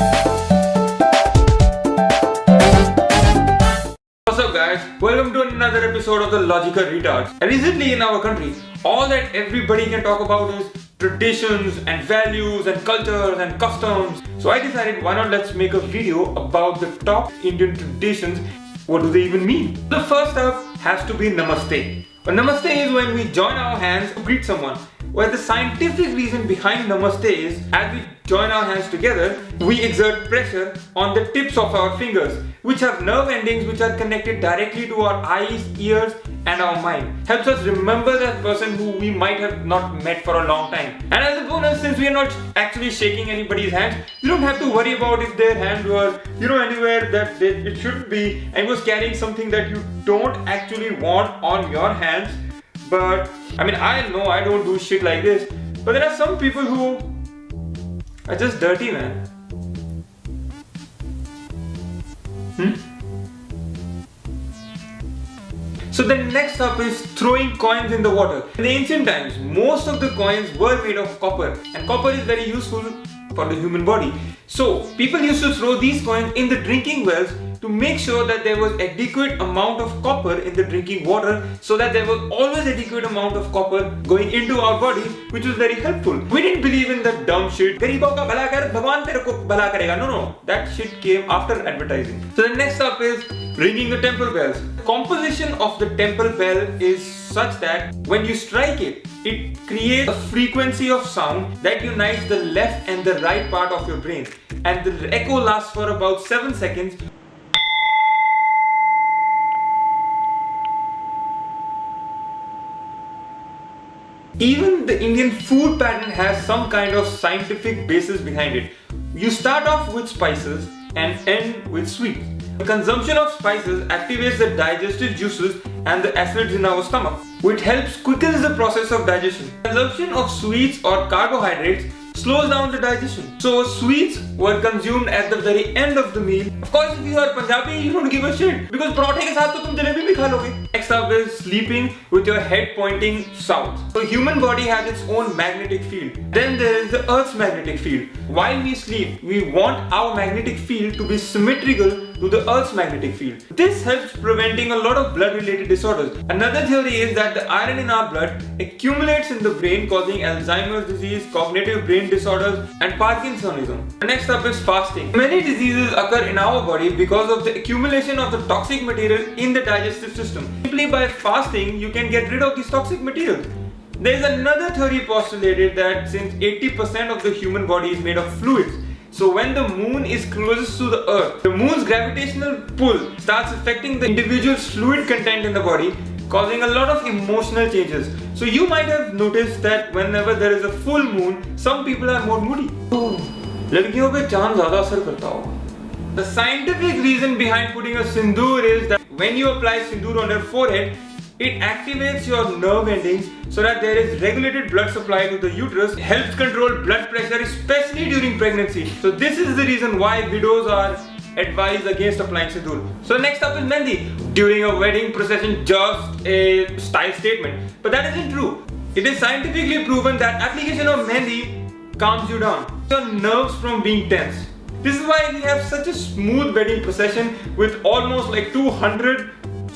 What's up guys, welcome to another episode of the Logical Retards. Recently in our country, all that everybody can talk about is traditions and values and cultures and customs. So I decided why not let's make a video about the top Indian traditions. What do they even mean? The first up has to be Namaste. Namaste is when we join our hands to greet someone. Well, the scientific reason behind Namaste is as we join our hands together, we exert pressure on the tips of our fingers, which have nerve endings which are connected directly to our eyes, ears and our mind. Helps us remember that person who we might have not met for a long time. And as a bonus, since we are not actually shaking anybody's hands, you don't have to worry about if their hand were, anywhere that it shouldn't be and was carrying something that you don't actually want on your hands. But I know I don't do shit like this, but there are some people who are just dirty, man. So the next up is throwing coins in the water. In the ancient times, most of the coins were made of copper, and copper is very useful for the human body. So people used to throw these coins in the drinking wells to make sure that there was adequate amount of copper in the drinking water, so that there was always adequate amount of copper going into our body, which was very helpful. We didn't believe in that dumb shit. Garibon ka bhala kar, Bhagwan tere ko bhala karega. No, that shit came after advertising. So the next up is ringing the temple bells. The composition of the temple bell is such that when you strike it, it creates a frequency of sound that unites the left and the right part of your brain, and the echo lasts for about 7 seconds. Even the Indian food pattern has some kind of scientific basis behind it. You start off with spices and end with sweets. The consumption of spices activates the digestive juices and the acids in our stomach, which helps quickens the process of digestion. Consumption of sweets or carbohydrates slows down the digestion. So sweets were consumed at the very end of the meal. Of course, if you are Punjabi, you don't give a shit, because parathe ke saath to tum jalebi bhi kha loge. Next up is sleeping with your head pointing south. So human body has its own magnetic field. Then there is the Earth's magnetic field. While we sleep, we want our magnetic field to be symmetrical to the Earth's magnetic field. This helps preventing a lot of blood-related disorders. Another theory is that the iron in our blood accumulates in the brain, causing Alzheimer's disease, cognitive brain disorders and Parkinsonism. Next up is fasting. Many diseases occur in our body because of the accumulation of the toxic material in the digestive system. Simply by fasting, you can get rid of these toxic materials. There is another theory postulated that since 80% of the human body is made of fluids, so when the moon is closest to the earth, the moon's gravitational pull starts affecting the individual's fluid content in the body, causing a lot of emotional changes. So you might have noticed that whenever there is a full moon, some people are more moody. लड़कियों पे चांद ज़्यादा असर करता होगा. The scientific reason behind putting a sindoor is that when you apply sindoor on your forehead, it activates your nerve endings so that there is regulated blood supply to the uterus, helps control blood pressure, especially during pregnancy. So this is the reason why widows are advised against applying sindoor. So next up is Mehndi. During a wedding procession, just a style statement. But that isn't true. It is scientifically proven that application of Mehndi calms you down, your nerves from being tense. This is why we have such a smooth wedding procession with almost like 200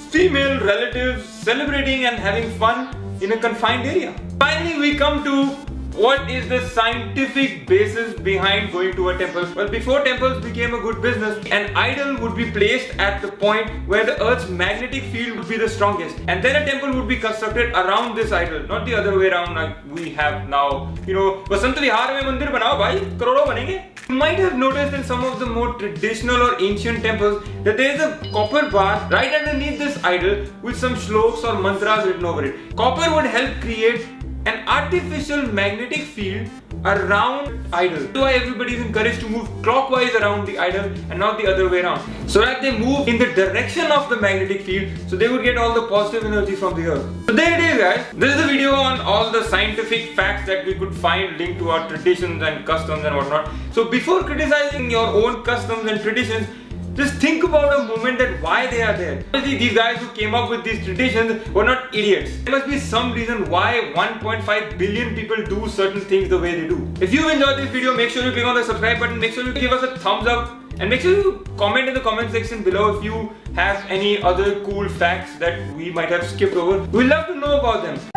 female relatives celebrating and having fun in a confined area. Finally, we come to what is the scientific basis behind going to a temple. Well, before temples became a good business, an idol would be placed at the point where the earth's magnetic field would be the strongest, and then a temple would be constructed around this idol, not the other way around like we have now. Vasant Vihar mein mandir banao bhai, crore banenge. You might have noticed in some of the more traditional or ancient temples that there is a copper bar right underneath this idol with some shlokas or mantras written over it. Copper would help create an artificial magnetic field around idol. That's why everybody is encouraged to move clockwise around the idol and not the other way around, so that they move in the direction of the magnetic field, so they would get all the positive energy from the earth. So there it is, guys. This is a video on all the scientific facts that we could find linked to our traditions and customs and whatnot. So before criticizing your own customs and traditions, Just think about a moment that why they are there. Obviously, these guys who came up with these traditions were not idiots. There must be some reason why 1.5 billion people do certain things the way they do. If you enjoyed this video, make sure you click on the subscribe button, make sure you give us a thumbs up, and make sure you comment in the comment section below if you have any other cool facts that we might have skipped over. We'd love to know about them.